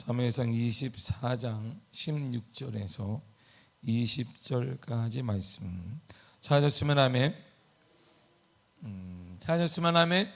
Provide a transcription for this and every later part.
사무엘상 24장 16절에서 20절까지 말씀 찾았으면 아멘. 찾았으면 아멘.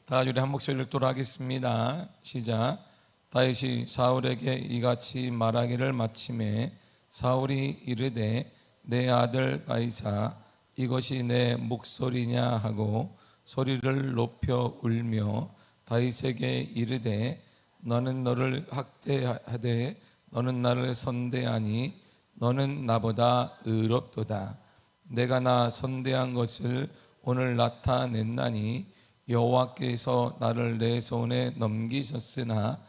다 같이 우리 한 목소리를 읽도록 하겠습니다. 시작. 다윗이 사울에게 이같이 말하기를 마침에 사울이 이르되 내 아들 가이사 이것이 내 목소리냐 하고 소리를 높여 울며 다윗에게 이르되 너는 너를 학대하되 너는 나를 선대하니 너는 나보다 의롭도다. 내가 나 선대한 것을 오늘 나타냈나니 여호와께서 나를 내 손에 넘기셨으나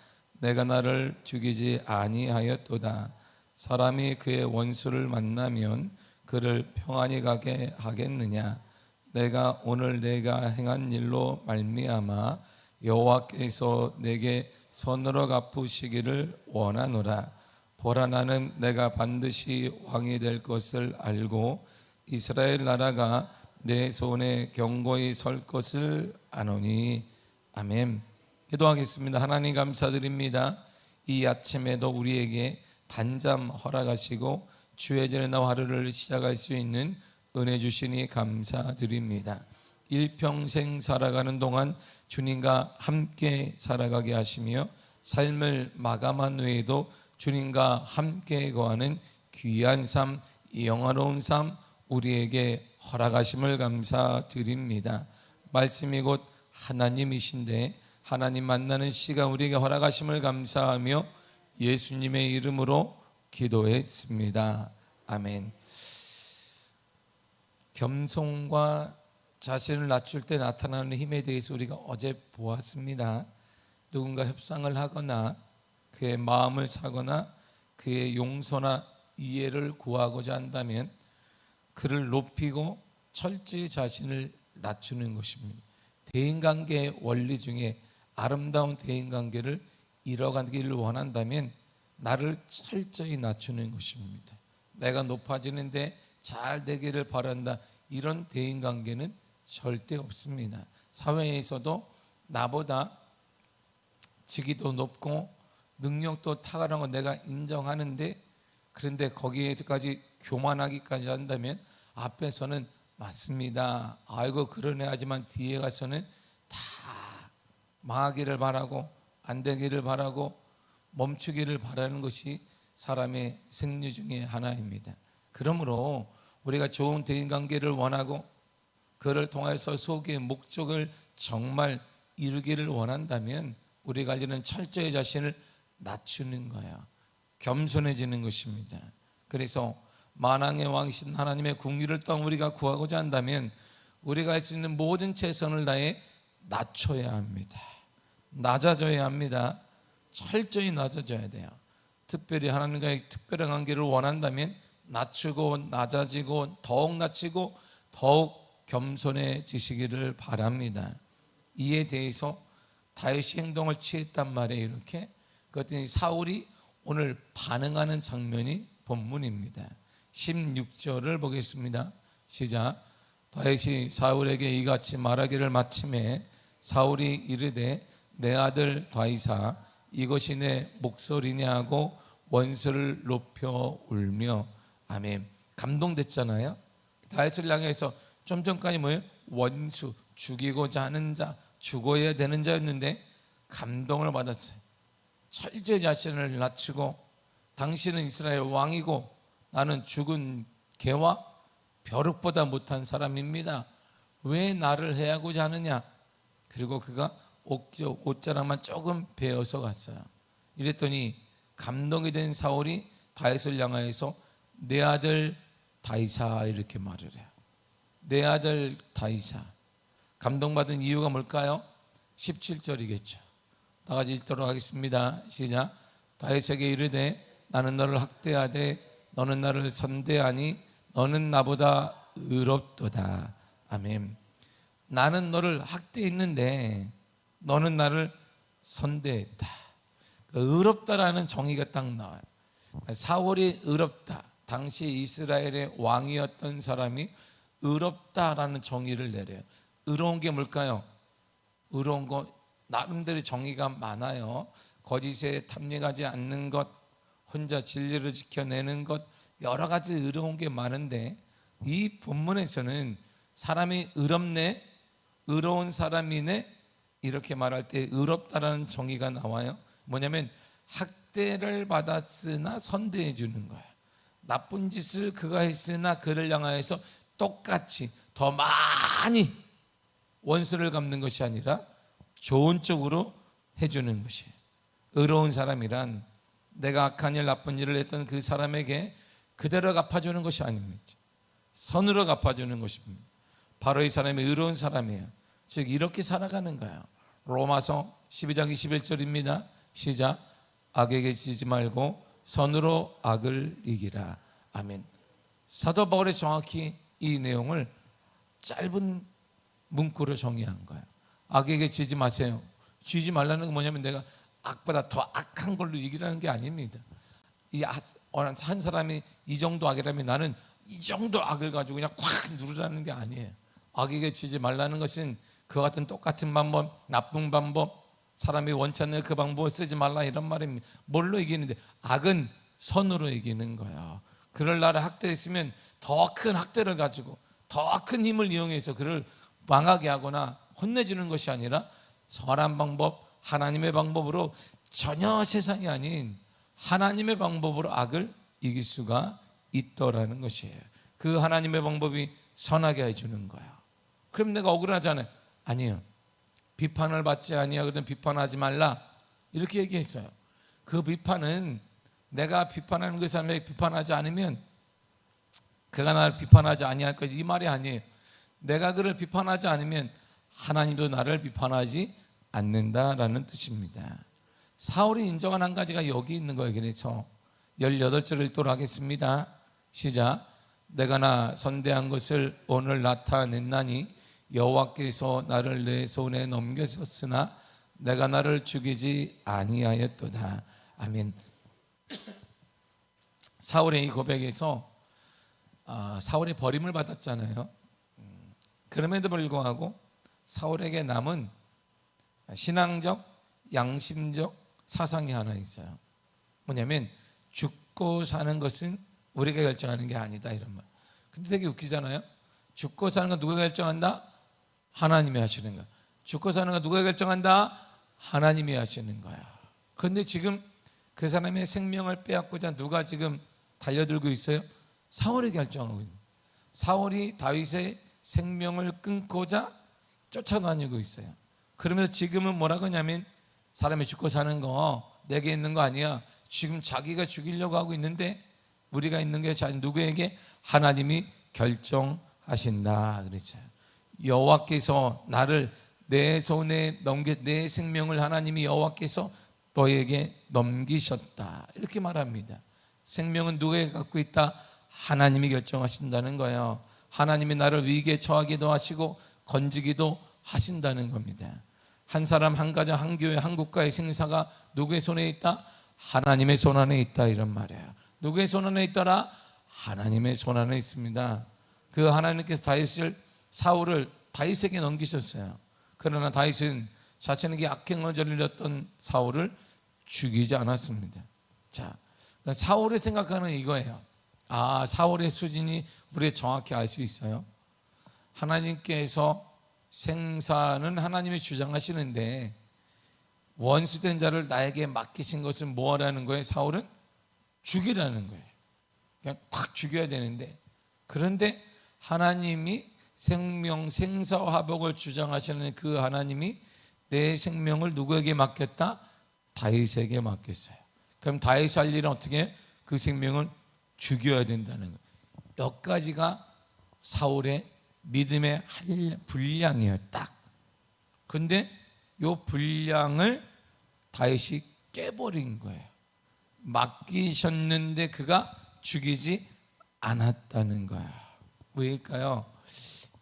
내가 나를 죽이지 아니하였도다. 사람이 그의 원수를 만나면 그를 평안히 가게 하겠느냐. 내가 오늘 내가 행한 일로 말미암아 여호와께서 내게 선으로 갚으시기를 원하노라. 보라 나는 내가 반드시 왕이 될 것을 알고 이스라엘 나라가 내 손에 견고히 설 것을 아노니. 아멘. 기도하겠습니다. 하나님 감사드립니다. 이 아침에도 우리에게 단잠 허락하시고 주의 전에 나와 하루를 시작할 수 있는 은혜 주시니 감사드립니다. 일평생 살아가는 동안 주님과 함께 살아가게 하시며 삶을 마감한 후에도 주님과 함께 거하는 귀한 삶, 영화로운 삶 우리에게 허락하심을 감사드립니다. 말씀이 곧 하나님이신데 하나님 만나는 시간 우리에게 허락하심을 감사하며 예수님의 이름으로 기도했습니다. 아멘. 겸손과 자신을 낮출 때 나타나는 힘에 대해서 우리가 어제 보았습니다. 누군가 협상을 하거나 그의 마음을 사거나 그의 용서나 이해를 구하고자 한다면 그를 높이고 철저히 자신을 낮추는 것입니다. 대인관계의 원리 중에 아름다운 대인관계를 이뤄가기를 원한다면 나를 철저히 낮추는 것입니다. 내가 높아지는데 잘 되기를 바란다. 이런 대인관계는 절대 없습니다. 사회에서도 나보다 직위도 높고 능력도 탁월한 거 내가 인정하는데 그런데 거기에까지 교만하기까지 한다면 앞에서는 맞습니다. 아이고 그러네 하지만 뒤에 가서는 다 망하기를 바라고 안 되기를 바라고 멈추기를 바라는 것이 사람의 생리 중에 하나입니다. 그러므로 우리가 좋은 대인관계를 원하고 그를 통해서 속의 목적을 정말 이루기를 원한다면 우리가 이제는 철저히 자신을 낮추는 거예요. 겸손해지는 것입니다. 그래서 만왕의 왕이신 하나님의 궁유를 또한 우리가 구하고자 한다면 우리가 할 수 있는 모든 최선을 다해 낮춰야 합니다. 낮아져야 합니다. 철저히 낮아져야 돼요. 특별히 하나님과의 특별한 관계를 원한다면 낮추고 낮아지고 더욱 낮추고 더욱 겸손해지시기를 바랍니다. 이에 대해서 다윗이 행동을 취했단 말이에요. 이렇게 그랬더니 사울이 오늘 반응하는 장면이 본문입니다. 16절을 보겠습니다. 시작. 다윗이 사울에게 이같이 말하기를 마침에 사울이 이르되 내 아들 다윗아 이것이 내 목소리냐 하고 원수를 높여 울며. 아멘. 감동됐잖아요. 다윗을 향해서 좀 전까지 뭐예요? 원수, 죽이고자 하는 자, 죽어야 되는 자였는데 감동을 받았어요. 철저히 자신을 낮추고 당신은 이스라엘 왕이고 나는 죽은 개와 벼룩보다 못한 사람입니다. 왜 나를 해하고자 하느냐? 그리고 그가 옷자락만 조금 베어서 갔어요. 이랬더니 감동이 된 사울이 다윗을 향하여서 내 아들 다윗아 이렇게 말을 해요. 내 아들 다윗아. 감동받은 이유가 뭘까요? 17절이겠죠. 다 같이 읽도록 하겠습니다. 시작. 다윗에게 이르되 나는 너를 학대하되 너는 나를 선대하니 너는 나보다 의롭도다. 아멘. 나는 너를 학대했는데 너는 나를 선대했다. 의롭다라는 정의가 딱 나와요. 사울이 의롭다. 당시 이스라엘의 왕이었던 사람이 의롭다라는 정의를 내려요. 의로운 게 뭘까요? 의로운 거 나름대로 정의가 많아요. 거짓에 탐닉하지 않는 것, 혼자 진리를 지켜내는 것, 여러 가지 의로운 게 많은데 이 본문에서는 사람이 의롭네, 의로운 사람이네 이렇게 말할 때 의롭다라는 정의가 나와요. 뭐냐면 학대를 받았으나 선대해 주는 거야. 나쁜 짓을 그가 했으나 그를 향하여서 똑같이 더 많이 원수를 갚는 것이 아니라 좋은 쪽으로 해주는 것이에요. 의로운 사람이란 내가 악한 일 나쁜 일을 했던 그 사람에게 그대로 갚아주는 것이 아닙니다. 선으로 갚아주는 것입니다. 바로 이 사람이 의로운 사람이에요. 즉 이렇게 살아가는 거예요. 로마서 12장 21절입니다. 시작. 악에게 지지 말고 선으로 악을 이기라. 아멘. 사도 바울이 정확히 이 내용을 짧은 문구로 정의한 거예요. 악에게 지지 마세요. 지지 말라는 건 뭐냐면 내가 악보다 더 악한 걸로 이기라는 게 아닙니다. 한 사람이 이 정도 악이라면 나는 이 정도 악을 가지고 그냥 꽉 누르라는 게 아니에요. 악에게 지지 말라는 것은 그와 같은 똑같은 방법, 나쁜 방법, 사람이 원치 않는 그 방법을 쓰지 말라 이런 말입니다. 뭘로 이기는데? 악은 선으로 이기는 거야. 그를 나를 학대했으면 더 큰 학대를 가지고 더 큰 힘을 이용해서 그를 망하게 하거나 혼내주는 것이 아니라 선한 방법, 하나님의 방법으로 전혀 세상이 아닌 하나님의 방법으로 악을 이길 수가 있더라는 것이에요. 그 하나님의 방법이 선하게 해주는 거야. 그럼 내가 억울하잖아요. 아니요. 비판을 받지 아니하거든 비판하지 말라 이렇게 얘기했어요. 그 비판은 내가 비판하는 그 사람에게 비판하지 않으면 그가 나를 비판하지 아니할 것이 이 말이 아니에요. 내가 그를 비판하지 않으면 하나님도 나를 비판하지 않는다라는 뜻입니다. 사울이 인정한 한 가지가 여기 있는 거예요. 그래서 18절을 읽도록 하겠습니다. 시작. 내가 나 선대한 것을 오늘 나타냈나니 여호와께서 나를 내 손에 넘겨셨으나 내가 나를 죽이지 아니하였도다. 아멘. 사울의 이 고백에서 사울이 버림을 받았잖아요. 그럼에도 불구하고 사울에게 남은 신앙적, 양심적 사상이 하나 있어요. 뭐냐면 죽고 사는 것은 우리가 결정하는 게 아니다 이런 말. 근데 되게 웃기잖아요. 죽고 사는 건 누가 결정한다? 하나님이 하시는 거야. 죽고 사는 건 누가 결정한다? 하나님이 하시는 거야. 그런데 지금 그 사람의 생명을 빼앗고자 누가 지금 달려들고 있어요? 사울이 결정하고 있는 거예요. 사울이 다윗의 생명을 끊고자 쫓아다니고 있어요. 그러면서 지금은 뭐라고 하냐면 사람이 죽고 사는 거 내게 있는 거 아니야. 지금 자기가 죽이려고 하고 있는데 우리가 있는 게 누구에게? 하나님이 결정하신다 그랬어요. 여호와께서 나를 내 손에 내 생명을 하나님이 여호와께서 너에게 넘기셨다 이렇게 말합니다. 생명은 누구에게 갖고 있다? 하나님이 결정하신다는 거예요. 하나님이 나를 위기에 처하기도 하시고 건지기도 하신다는 겁니다. 한 사람, 한 가정, 한 교회, 한 국가의 생사가 누구의 손에 있다? 하나님의 손 안에 있다 이런 말이에요. 누구의 손 안에 있더라? 하나님의 손 안에 있습니다. 그 하나님께서 사울을 다윗에게 넘기셨어요. 그러나 다윗은 자신에게 악행을 저질렀던 사울을 죽이지 않았습니다. 자, 사울이 생각하는 이거예요. 사울의 수준이 우리가 정확히 알 수 있어요. 하나님께서 생사는 하나님이 주장하시는데 원수된 자를 나에게 맡기신 것은 뭐라는 거예요? 사울은 죽이라는 거예요. 그냥 확 죽여야 되는데, 그런데 하나님이 생사화복을 주장하시는 그 하나님이 내 생명을 누구에게 맡겼다? 다윗에게 맡겼어요. 그럼 다윗이 할 일은 어떻게 해요? 그 생명을 죽여야 된다는 거예요. 여기까지가 사울의 믿음의 분량이에요. 딱. 그런데 이 분량을 다윗이 깨버린 거예요. 맡기셨는데 그가 죽이지 않았다는 거야. 왜일까요?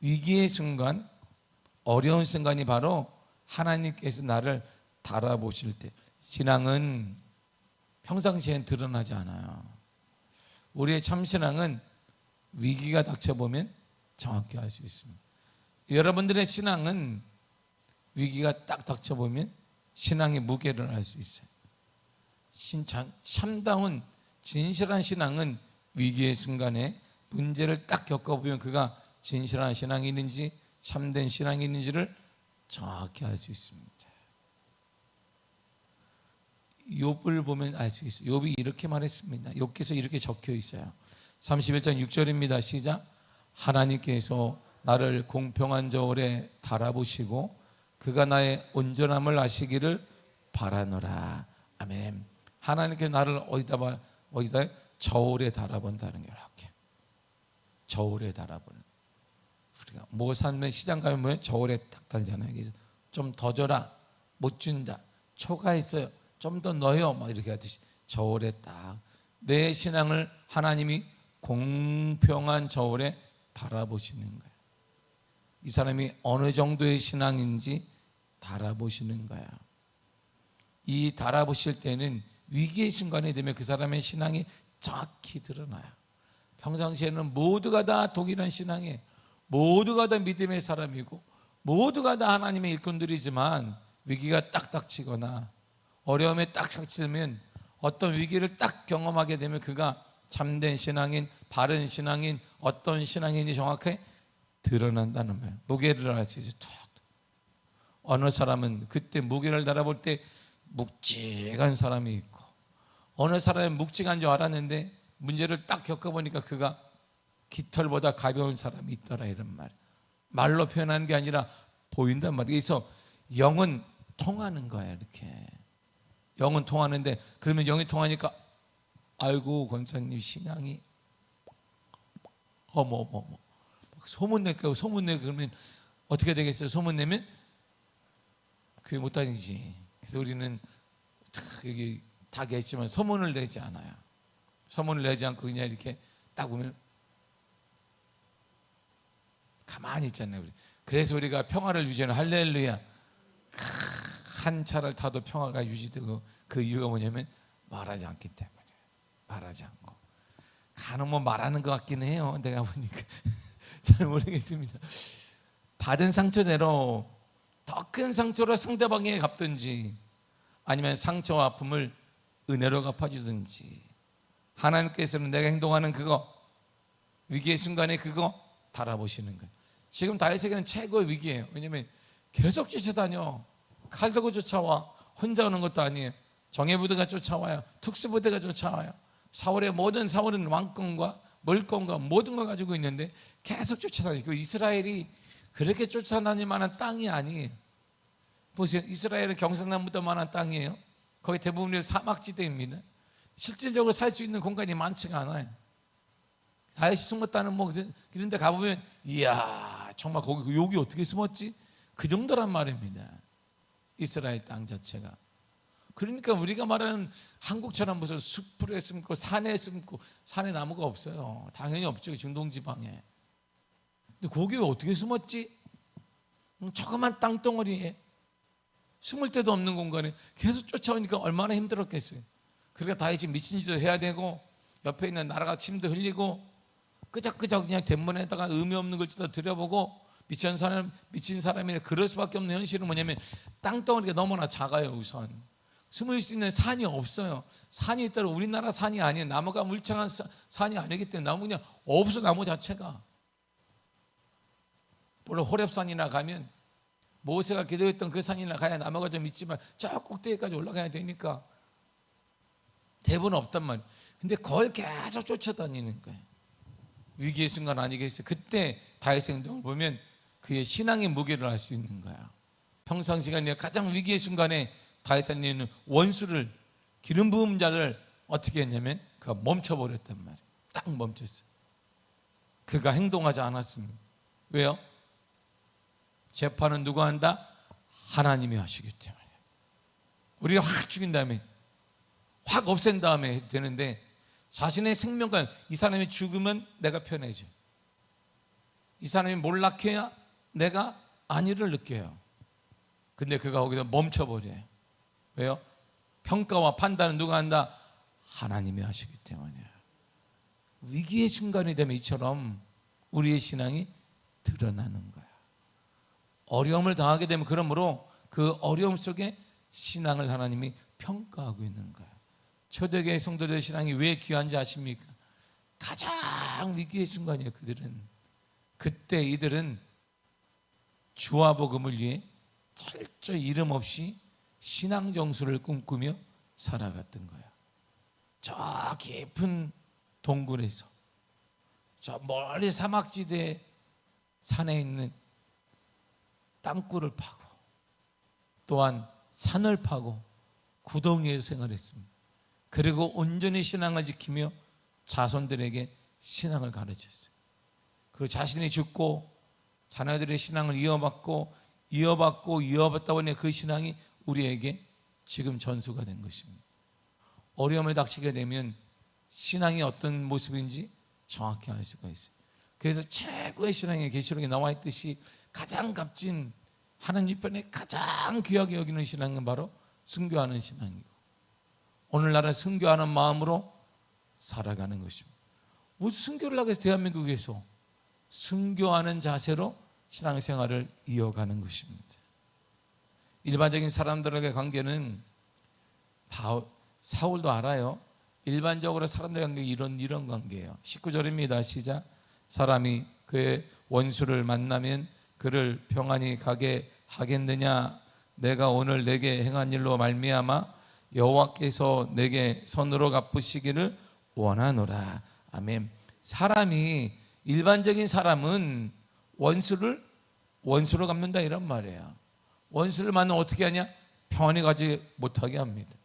위기의 순간, 어려운 순간이 바로 하나님께서 나를 달아보실 때. 신앙은 평상시엔 드러나지 않아요. 우리의 참신앙은 위기가 닥쳐보면 정확히 알 수 있습니다. 여러분들의 신앙은 위기가 딱 닥쳐보면 신앙의 무게를 알 수 있어요. 참다운 진실한 신앙은 위기의 순간에 문제를 딱 겪어보면 그가 진실한 신앙이 있는지 참된 신앙이 있는지를 정확히 알 수 있습니다. 욥을 보면 알 수 있어요. 욥이 이렇게 말했습니다. 욥기서 이렇게 적혀 있어요. 31장 6절입니다. 시작. 하나님께서 나를 공평한 저울에 달아보시고 그가 나의 온전함을 아시기를 바라노라. 아멘. 하나님께서 나를 어디다 저울에 달아본다는 게 이렇게 저울에 달아보는. 우리가 뭐 사면 시장 가면 뭐예요? 저울에 딱 달잖아요. 그래서 좀 더 줘라, 못 준다, 초과했어요, 좀 더 넣어요, 막 이렇게 하듯이 저울에 딱 내 신앙을 하나님이 공평한 저울에 바라보시는 거예요. 이 사람이 어느 정도의 신앙인지 달아보시는 거야. 이 달아보실 때는 위기의 순간이 되면 그 사람의 신앙이 정확히 드러나요. 평상시에는 모두가 다 동일한 신앙에 모두가 다 믿음의 사람이고 모두가 다 하나님의 일꾼들이지만 위기가 딱 닥치거나 어려움에 딱 닥치면 어떤 위기를 딱 경험하게 되면 그가 참된 신앙인, 바른 신앙인, 어떤 신앙인이 정확하게 드러난다는 거예요. 무게를 알 수 있어요. 어느 사람은 그때 무게를 달아볼 때 묵직한 사람이 있고 어느 사람은 묵직한 줄 알았는데 문제를 딱 겪어보니까 그가 깃털보다 가벼운 사람이 있더라, 이런 말. 말로 표현하는 게 아니라 보인단 말이에요. 그래서 영은 통하는 거야. 이렇게 영은 통하는데 그러면 영이 통하니까 아이고 권사님 신앙이 어머 소문낼까요? 소문내 그러면 어떻게 되겠어요? 소문내면 그게 못 다니지. 그래서 우리는 여기 다 계시지만 소문을 내지 않아요. 소문을 내지 않고 그냥 이렇게 딱 보면 가만히 있잖아요. 우리. 그래서 우리가 평화를 유지하는 할렐루야. 한 차를 타도 평화가 유지되고 그 이유가 뭐냐면 말하지 않기 때문에. 말하지 않고 간혹 뭐 말하는 것 같기는 해요. 내가 보니까 잘 모르겠습니다. 받은 상처대로 더 큰 상처로 상대방에게 갚든지 아니면 상처와 아픔을 은혜로 갚아주든지 하나님께서는 내가 행동하는 그거 위기의 순간에 그거 달아보시는 거예요. 지금 다윗에게는 최고의 위기예요. 왜냐하면 계속 쫓아다녀. 칼 들고 쫓아와. 혼자 오는 것도 아니에요. 정예부대가 쫓아와요. 특수부대가 쫓아와요. 사울은 왕권과 물권과 모든 걸 가지고 있는데 계속 쫓아다니고 이스라엘이 그렇게 쫓아다닐 만한 땅이 아니에요. 보세요. 이스라엘은 경상남보다 많은 땅이에요. 거의 대부분이 사막지대입니다. 실질적으로 살 수 있는 공간이 많지가 않아요. 다윗이 숨었다는 뭐 이런 데 가보면 이야 정말 거기 여기 어떻게 숨었지? 그 정도란 말입니다. 이스라엘 땅 자체가. 그러니까 우리가 말하는 한국처럼 무슨 숲에 숨고 산에 숨고 산에 나무가 없어요. 당연히 없죠. 중동지방에. 근데 거기에 어떻게 숨었지? 조그만 땅덩어리에 숨을 데도 없는 공간에 계속 쫓아오니까 얼마나 힘들었겠어요. 그러니까 다윗이 미친 짓을 해야 되고 옆에 있는 나라가 침도 흘리고 끄적끄적 그냥 대문에다가 의미 없는 걸 찢어 들여보고 미친 사람이 그럴 수밖에 없는 현실은 뭐냐면 땅덩어리가 너무나 작아요. 우선 숨을 수 있는 산이 없어요. 산이 있다면 우리나라 산이 아니에요. 나무가 물창한 산이 아니기 때문에 나무 그냥 없어. 나무 자체가. 물론 호렙산이나 가면 모세가 기도했던 그 산이나 가야 나무가 좀 있지만 저 꼭대기까지 올라가야 되니까 대부분 없단 말이에요. 근데 그걸 계속 쫓아다니는 거예요. 위기의 순간 아니겠어요? 그때 다윗의 행동을 보면 그의 신앙의 무게를 알 수 있는 거야. 평상시간에 가장 위기의 순간에 다윗은 원수를 기름 부은 자를 어떻게 했냐면 그가 멈춰버렸단 말이에요. 딱 멈췄어요. 그가 행동하지 않았습니다. 왜요? 재판은 누가 한다? 하나님이 하시기 때문에. 우리가 확 죽인 다음에 확 없앤 다음에 해도 되는데 자신의 생명과 이 사람이 죽으면 내가 편해져. 이 사람이 몰락해야 내가 안위를 느껴요. 근데 그가 거기서 멈춰버려요. 왜요? 평가와 판단은 누가 한다? 하나님이 하시기 때문이에요. 위기의 순간이 되면 이처럼 우리의 신앙이 드러나는 거예요. 어려움을 당하게 되면 그러므로 그 어려움 속에 신앙을 하나님이 평가하고 있는 거예요. 초대교회 성도들의 신앙이 왜 귀한지 아십니까? 가장 위기의 순간이에요. 그들은 그때 이들은 주와 복음을 위해 철저히 이름 없이 신앙 정수를 꿈꾸며 살아갔던 거예요. 저 깊은 동굴에서, 저 멀리 사막지대 산에 있는 땅굴을 파고, 또한 산을 파고 구덩이에서 생활했습니다. 그리고 온전히 신앙을 지키며 자손들에게 신앙을 가르쳤어요. 그리고 자신이 죽고 자녀들의 신앙을 이어받다 보니 그 신앙이 우리에게 지금 전수가 된 것입니다. 어려움에 닥치게 되면 신앙이 어떤 모습인지 정확히 알 수가 있어요. 그래서 최고의 신앙의 계시록에 나와 있듯이 가장 값진, 하나님 편에 가장 귀하게 여기는 신앙은 바로 순교하는 신앙이고, 오늘날은 순교하는 마음으로 살아가는 것입니다. 무슨 순교를 하기 위해서 대한민국에서 순교하는 자세로 신앙생활을 이어가는 것입니다. 일반적인 사람들에게 관계는 사울도 알아요. 일반적으로 사람들의 관계 이런 관계예요. 19절입니다. 시작. 사람이 그의 원수를 만나면 그를 평안히 가게 하겠느냐? 내가 오늘 내게 행한 일로 말미암아 여호와께서 내게 선으로 갚으시기를 원하노라. 아멘. 사람이, 일반적인 사람은 원수로 갚는다 이런 말이에요. 원수를 만나면 어떻게 하냐? 평안히 가지 못하게 합니다.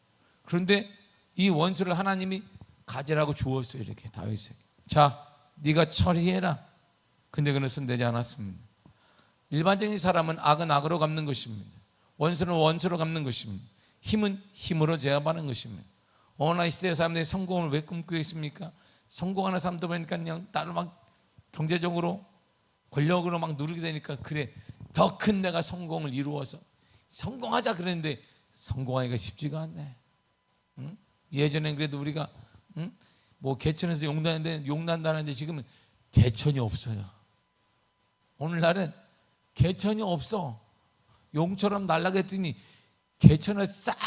그런데 이 원수를 하나님이 가지라고 주었어요. 이렇게 다윗에게. 자, 네가 처리해라. 근데 그는 손대지 않았습니다. 일반적인 사람은 악은 악으로 갚는 것입니다. 원수는 원수로 갚는 것입니다. 힘은 힘으로 제압하는 것입니다. 오늘날 시대의 사람들이 성공을 왜 꿈꾸고 있습니까? 성공하는 사람들 보니까 그냥 나를 막 경제적으로 권력으로 막 누르게 되니까, 그래, 더 큰 내가 성공을 이루어서 성공하자 그랬는데 성공하기가 쉽지가 않네. 응? 예전엔 그래도 우리가 뭐 개천에서 용난다는데 지금은 개천이 없어요. 오늘날은 개천이 없어. 용처럼 날아갔더니 개천을 싹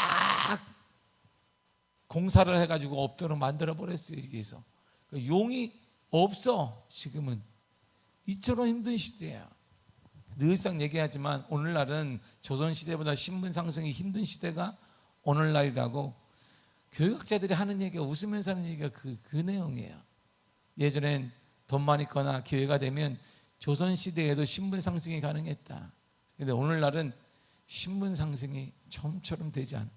공사를 해가지고 없도록 만들어버렸어요. 여기서 용이 없어. 지금은 이처럼 힘든 시대야. 늘상 얘기하지만 오늘날은 조선시대보다 신분 상승이 힘든 시대가 오늘날이라고 교육학자들이 하는 얘기가, 웃으면서 하는 얘기가 그 내용이에요. 예전엔 돈만 있거나 기회가 되면 조선시대에도 신분 상승이 가능했다. 그런데 오늘날은 신분 상승이 좀처럼 되지 않아.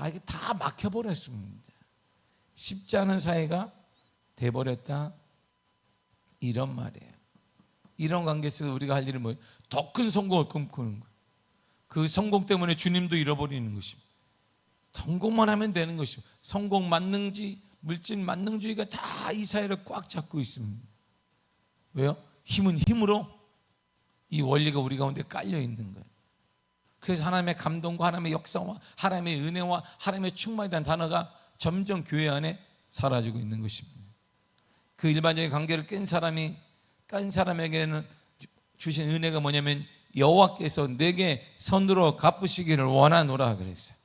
이게 다 막혀버렸습니다. 쉽지 않은 사회가 돼버렸다 이런 말이에요. 이런 관계에서 우리가 할 일은 뭐예요? 더 큰 성공을 꿈꾸는 거예요. 그 성공 때문에 주님도 잃어버리는 것입니다. 성공만 하면 되는 것입니다. 성공 만능주의, 물질 만능주의가 다 이 사회를 꽉 잡고 있습니다. 왜요? 힘은 힘으로 이 원리가 우리 가운데 깔려 있는 거예요. 그래서 하나님의 감동과 하나님의 역사와 하나님의 은혜와 하나님의 충만이라는 단어가 점점 교회 안에 사라지고 있는 것입니다. 그 일반적인 관계를 깬 사람에게는 주신 은혜가 뭐냐면 여호와께서 내게 선으로 갚으시기를 원하노라 그랬어요.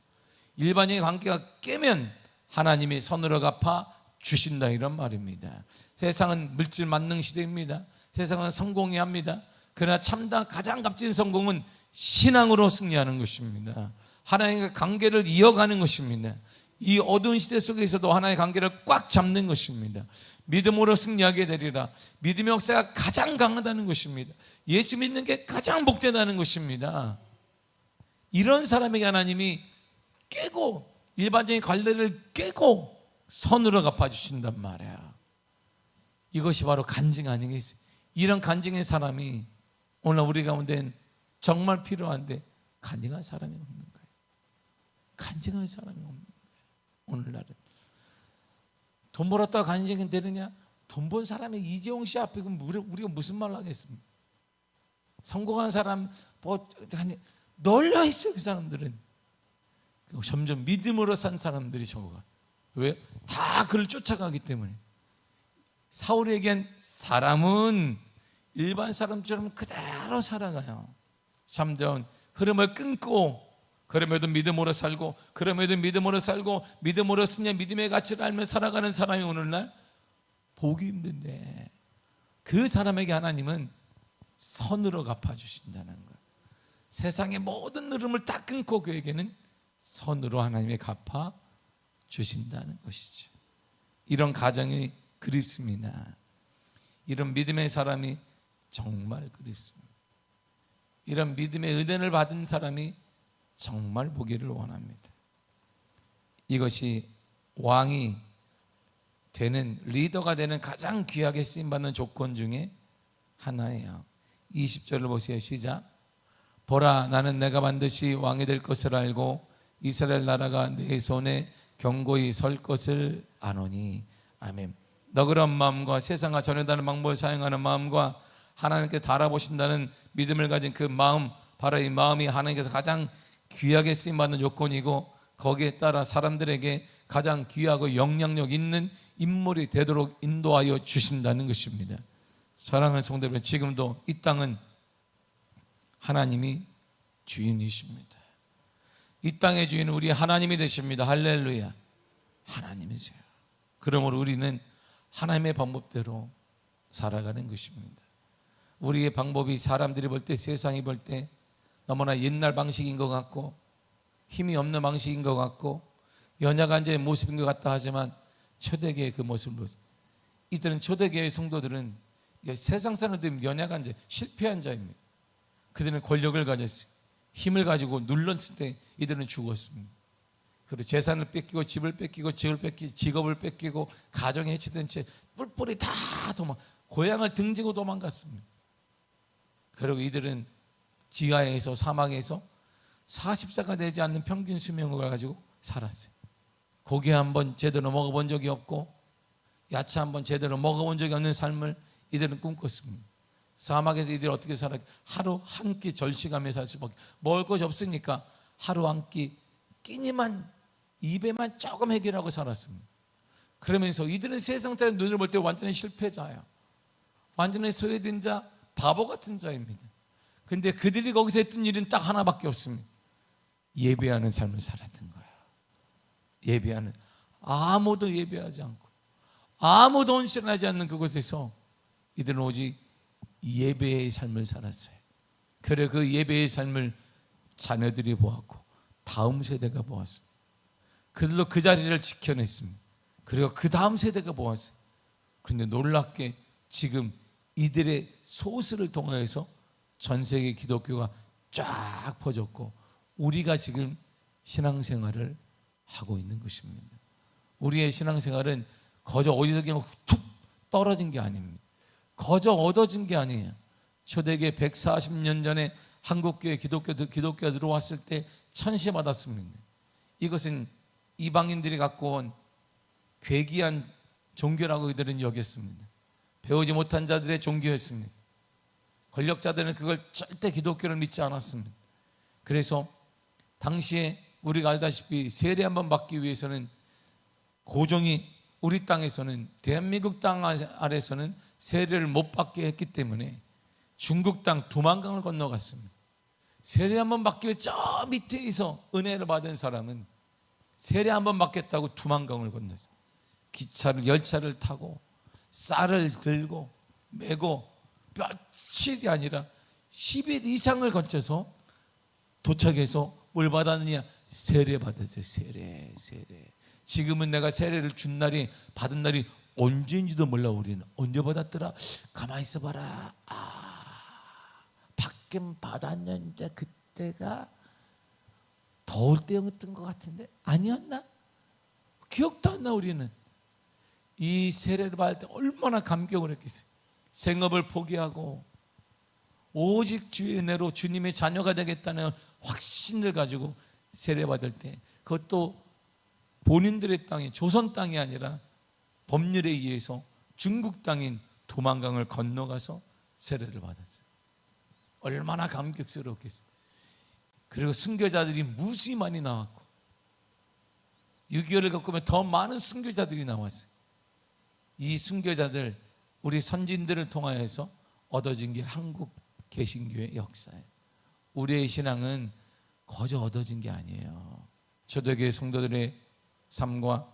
일반적인 관계가 깨면 하나님이 선으로 갚아 주신다 이런 말입니다. 세상은 물질 만능 시대입니다. 세상은 성공이 합니다. 그러나 참다 가장 값진 성공은 신앙으로 승리하는 것입니다. 하나님과 관계를 이어가는 것입니다. 이 어두운 시대 속에서도 하나님의 관계를 꽉 잡는 것입니다. 믿음으로 승리하게 되리라. 믿음의 역사가 가장 강하다는 것입니다. 예수 믿는 게 가장 복되다는 것입니다. 이런 사람에게 하나님이 깨고, 일반적인 관례를 깨고 선으로 갚아주신단 말이야. 이것이 바로 간증 아니겠어요? 이런 간증의 사람이 오늘 우리 가운데는 정말 필요한데 간증할 사람이 없는 거예요. 간증할 사람이 없는 거예요. 오늘날은 돈 벌었다가 간증이 되느냐? 돈 번 사람이 이재용 씨 앞에 우리가 무슨 말을 하겠습니까? 성공한 사람 널려 있어요. 그 사람들은 점점 믿음으로 산 사람들이 적어가. 왜? 다 그를 쫓아가기 때문에. 사울이 얘기한 사람은 일반 사람처럼 그대로 살아가요. 점점 흐름을 끊고 그럼에도 믿음으로 살고, 그럼에도 믿음으로 살고, 믿음으로 쓰냐 믿음의 가치를 알며 살아가는 사람이 오늘날 보기 힘든데, 그 사람에게 하나님은 선으로 갚아주신다는 거예요. 세상의 모든 흐름을 다 끊고 그에게는 선으로 하나님이 갚아주신다는 것이죠. 이런 가정이 그립습니다. 이런 믿음의 사람이 정말 그립습니다. 이런 믿음의 은혜를 받은 사람이 정말 보기를 원합니다. 이것이 왕이 되는, 리더가 되는 가장 귀하게 쓰임받는 조건 중에 하나예요. 20절을 보세요. 시작. 보라, 나는 내가 반드시 왕이 될 것을 알고 이스라엘 나라가 내 손에 견고히 설 것을 아노니. 아멘. 너그러운 마음과 세상과 전해다는 방법을 사용하는 마음과 하나님께 달아보신다는 믿음을 가진 그 마음, 바로 이 마음이 하나님께서 가장 귀하게 쓰임받는 요건이고, 거기에 따라 사람들에게 가장 귀하고 영향력 있는 인물이 되도록 인도하여 주신다는 것입니다. 사랑하는 성도 여러분, 지금도 이 땅은 하나님이 주인이십니다. 이 땅의 주인은 우리 하나님이 되십니다. 할렐루야. 하나님이세요. 그러므로 우리는 하나님의 방법대로 살아가는 것입니다. 우리의 방법이 사람들이 볼 때, 세상이 볼 때 너무나 옛날 방식인 것 같고 힘이 없는 방식인 것 같고 연약한 자의 모습인 것 같다 하지만, 초대교회의 그 모습을 보세요. 이들은, 초대교회의 성도들은 세상 사람들은 연약한 자, 실패한 자입니다. 그들은 권력을 가졌어요. 힘을 가지고 눌렀을 때 이들은 죽었습니다. 그리고 재산을 뺏기고, 집을 뺏기고, 지을 뺏기고, 직업을 뺏기고, 가정이 해체된 채 뿔뿔이 다 고향을 등지고 도망갔습니다. 그리고 이들은 지하에서, 사막에서 40세가 되지 않는 평균 수명을 가지고 살았어요. 고기 한번 제대로 먹어본 적이 없고 야채 한번 제대로 먹어본 적이 없는 삶을 이들은 꿈꿨습니다. 사막에서 이들이 어떻게 살았? 하루 한 끼 절식하며 살 수밖에, 먹을 것이 없으니까 하루 한 끼 끼니만, 입에만 조금 해결하고 살았습니다. 그러면서 이들은 세상 사람 눈을 볼 때 완전히 실패자야, 완전히 소외된 자, 바보 같은 자입니다. 근데 그들이 거기서 했던 일은 딱 하나밖에 없습니다. 예배하는 삶을 살았던 거예요. 예배하는, 아무도 예배하지 않고 아무도 헌신하지 않는 그곳에서 이들은 오직 예배의 삶을 살았어요. 그래, 그 예배의 삶을 자녀들이 보았고 다음 세대가 보았습니다. 그들도 그 자리를 지켜냈습니다. 그리고 그 다음 세대가 보았어요. 그런데 놀랍게 지금 이들의 소스를 통해서 전 세계 기독교가 쫙 퍼졌고, 우리가 지금 신앙생활을 하고 있는 것입니다. 우리의 신앙생활은 거저 어디서 그냥 툭 떨어진 게 아닙니다. 거저 얻어진 게 아니에요. 초대교회 140년 전에 한국교회 기독교가 들어왔을 때 천시받았습니다. 이것은 이방인들이 갖고 온 괴기한 종교라고 이들은 여겼습니다. 배우지 못한 자들의 종교였습니다. 권력자들은 그걸 절대 기독교를 믿지 않았습니다. 그래서 당시에 우리가 알다시피 세례 한번 받기 위해서는, 고종이 우리 땅에서는, 대한민국 땅 아래서는 세례를 못 받게 했기 때문에 중국 땅 두만강을 건너갔습니다. 세례 한번 받기 위해 저 밑에서 은혜를 받은 사람은 세례 한번 받겠다고 두만강을 건넜어요. 기차를, 열차를 타고 쌀을 들고 메고 며칠이 아니라 10일 이상을 거쳐서 도착해서 뭘 받았느냐? 세례 받았어요. 세례. 지금은 내가 세례를 준 날이, 받은 날이 언제인지도 몰라. 우리는 언제 받았더라? 가만히 있어봐라. 받긴 받았는데 그때가 더울 때였던 것 같은데 아니었나? 기억도 안 나. 우리는 이 세례를 받을 때 얼마나 감격을 했겠어요. 생업을 포기하고 오직 주의 은혜로 주님의 자녀가 되겠다는 확신을 가지고 세례 받을 때, 그것도 본인들의 땅이, 조선 땅이 아니라 법률에 의해서 중국 땅인 두만강을 건너가서 세례를 받았어요. 얼마나 감격스러웠겠어요. 그리고 순교자들이 무수히 많이 나왔고, 6.25를 겪으면 더 많은 순교자들이 나왔어요. 이 순교자들, 우리 선진들을 통하여서 얻어진 게 한국 개신교의 역사예요. 우리의 신앙은 거저 얻어진 게 아니에요. 초대교회 성도들의 삶과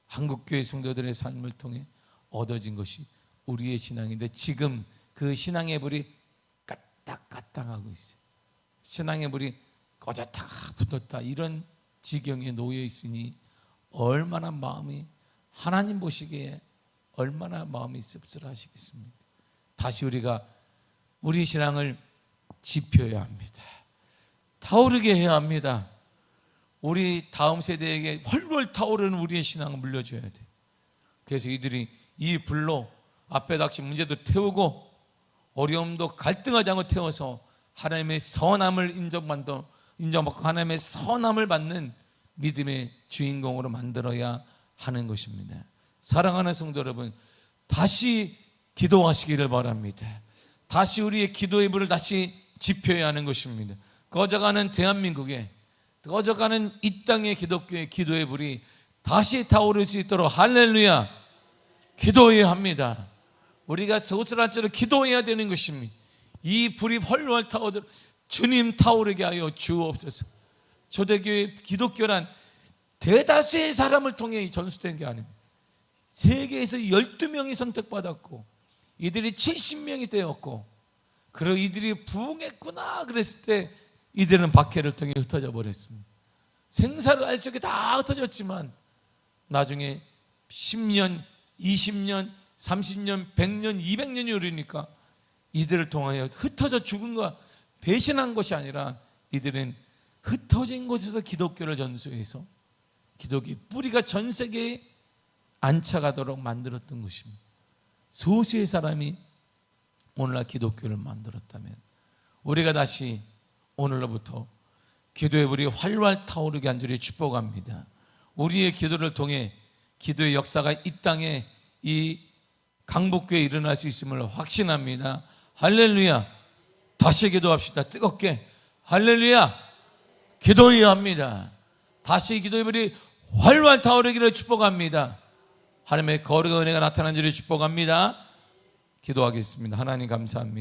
한국교회 성도들의 삶을 통해 얻어진 것이 우리의 신앙인데, 지금 그 신앙의 불이 까딱까딱하고 있어요. 신앙의 불이 꺼졌다 붙었다 이런 지경에 놓여 있으니 얼마나 마음이, 하나님 보시기에 얼마나 마음이 씁쓸하시겠습니까? 다시 우리가 우리 신앙을 지펴야 합니다. 타오르게 해야 합니다. 우리 다음 세대에게 훨훨 타오르는 우리의 신앙을 물려줘야 돼. 그래서 이들이 이 불로 앞에 닥친 문제도 태우고 어려움도 갈등하지 않고 태워서 하나님의 선함을 인정받고 하나님의 선함을 받는 믿음의 주인공으로 만들어야 하는 것입니다. 사랑하는 성도 여러분, 다시 기도하시기를 바랍니다. 다시 우리의 기도의 불을 다시 지펴야 하는 것입니다. 꺼져가는 대한민국에, 꺼져가는 이 땅의 기독교의 기도의 불이 다시 타오를 수 있도록 할렐루야 기도해야 합니다. 우리가 소스라처럼 기도해야 되는 것입니다. 이 불이 훨훨 타오르, 주님 타오르게 하여 주옵소서. 초대교회 기독교란 대다수의 사람을 통해 전수된 게 아닙니다. 세계에서 12명이 선택받았고 이들이 70명이 되었고, 그리고 이들이 부흥했구나 그랬을 때 이들은 박해를 통해 흩어져 버렸습니다. 생사를 알 수 없게 다 흩어졌지만 나중에 10년, 20년, 30년, 100년, 200년이 흐르니까 이들을 통하여 흩어져 죽은 것, 배신한 것이 아니라 이들은 흩어진 곳에서 기독교를 전수해서 기독교의 뿌리가 전 세계에 안착하도록 만들었던 것입니다. 소수의 사람이 오늘날 기독교를 만들었다면 우리가 다시 오늘로부터 기도의 불이 활활 타오르게 한 줄이 축복합니다. 우리의 기도를 통해 기도의 역사가 이 땅에, 이 강북교회에 일어날 수 있음을 확신합니다. 할렐루야. 다시 기도합시다. 뜨겁게 할렐루야 기도해야 합니다. 다시 기도의 불이 활활 타오르기를 축복합니다. 하나님의 거룩한 은혜가 나타난 줄을 축복합니다. 기도하겠습니다. 하나님 감사합니다.